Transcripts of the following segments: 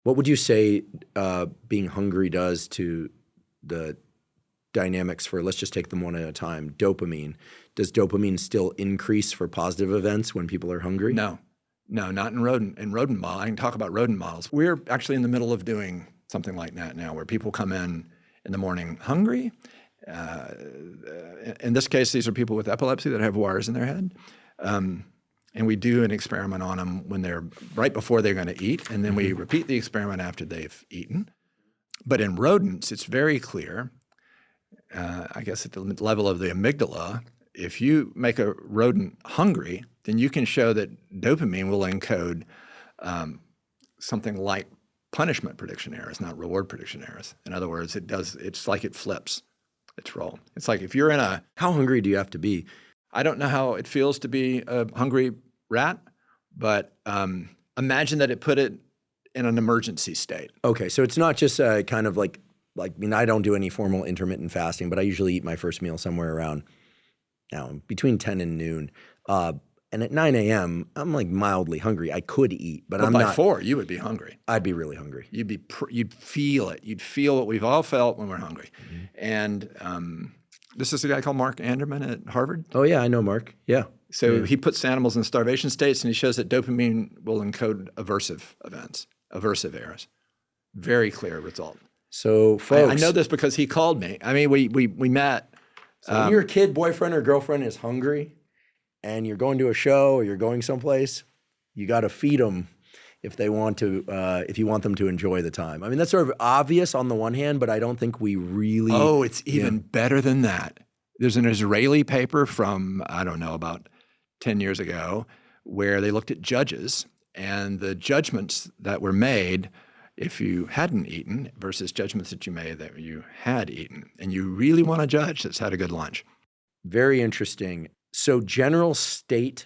What would you say being hungry does to the dynamics for, let's just take them one at a time, dopamine? Does dopamine still increase for positive events when people are hungry? No, not in rodent model. I can talk about rodent models. We're actually in the middle of doing something like that now, where people come in the morning hungry. In this case, these are people with epilepsy that have wires in their head. And we do an experiment on them when they're right before they're going to eat, and then we repeat the experiment after they've eaten. But in rodents, it's very clear, I guess at the level of the amygdala, if you make a rodent hungry, then you can show that dopamine will encode something like punishment prediction errors, not reward prediction errors. In other words, it's like it flips its role. It's like if you're in a— How hungry do you have to be? I don't know how it feels to be a hungry rat, but imagine that it put it in an emergency state. Okay, so it's not just kind of like, I mean, I don't do any formal intermittent fasting, but I usually eat my first meal somewhere around between 10 and noon. And at 9 a.m., I'm like mildly hungry. I could eat, but I'm by not. 4, you would be hungry. I'd be really hungry. You'd feel it. You'd feel what we've all felt when we're hungry. And this is a guy called Mark Anderman at Harvard. Oh yeah, I know Mark. Yeah. So he puts animals in starvation states, and he shows that dopamine will encode aversive errors. Very clear result. So folks, I know this because he called me. I mean, we met. So when your kid, boyfriend, or girlfriend is hungry, and you're going to a show or you're going someplace, you got to feed them if they want to. If you want them to enjoy the time. I mean, that's sort of obvious on the one hand, but I don't think we really. Oh, it's even better than that. There's an Israeli paper from, I don't know, about 10 years ago, where they looked at judges and the judgments that were made if you hadn't eaten versus judgments that you made that you had eaten. And you really want a judge that's had a good lunch. Very interesting. So general state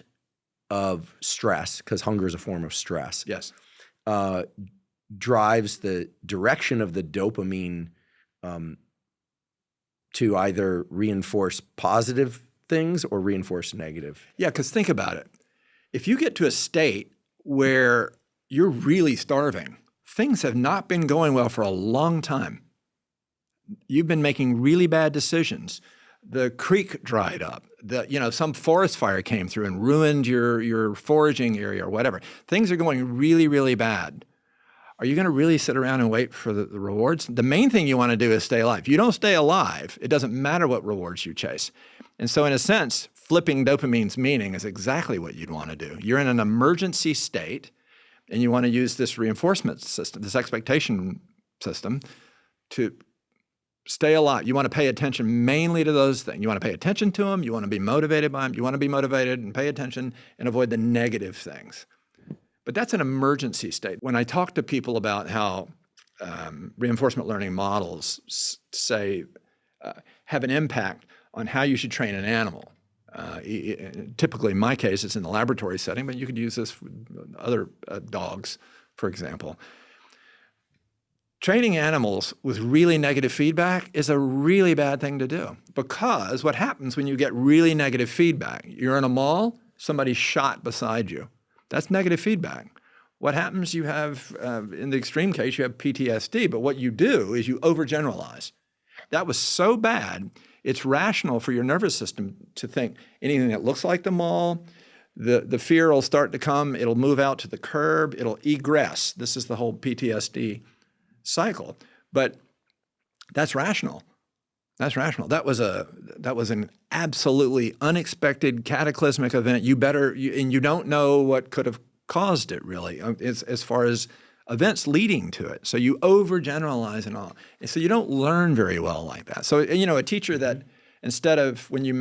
of stress, because hunger is a form of stress, yes, drives the direction of the dopamine to either reinforce positive things or reinforce negative. Yeah, because think about it. If you get to a state where you're really starving, things have not been going well for a long time. You've been making really bad decisions. The creek dried up. Some forest fire came through and ruined your foraging area or whatever. Things are going really, really bad. Are you going to really sit around and wait for the rewards? The main thing you want to do is stay alive. If you don't stay alive, it doesn't matter what rewards you chase. And so in a sense, flipping dopamine's meaning is exactly what you'd want to do. You're in an emergency state, and you want to use this reinforcement system, this expectation system, to stay alive. You want to pay attention mainly to those things. You want to pay attention to them. You want to be motivated by them. You want to be motivated and pay attention and avoid the negative things. But that's an emergency state. When I talk to people about how reinforcement learning models have an impact on how you should train an animal, typically in my case it's in the laboratory setting, but you could use this with other dogs, for example. Training animals with really negative feedback is a really bad thing to do, because what happens when you get really negative feedback? You're in a mall, somebody's shot beside you. That's negative feedback. What happens? You have, in the extreme case, you have PTSD, but what you do is you overgeneralize. That was so bad, it's rational for your nervous system to think anything that looks like the mall, the fear will start to come, it'll move out to the curb, it'll egress. This is the whole PTSD cycle. But that's rational. That's rational. That was an absolutely unexpected cataclysmic event. And you don't know what could have caused it, really, as far as events leading to it. So you overgeneralize and all. And so you don't learn very well like that. So, a teacher that instead of when you're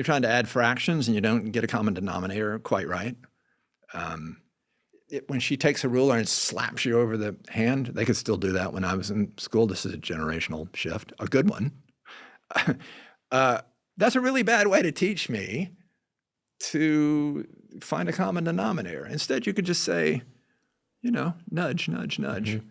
trying to add fractions and you don't get a common denominator quite right, when she takes a ruler and slaps you over the hand, they could still do that when I was in school. This is a generational shift, a good one. That's a really bad way to teach me to find a common denominator. Instead, you could just say, nudge, nudge, nudge. Mm-hmm.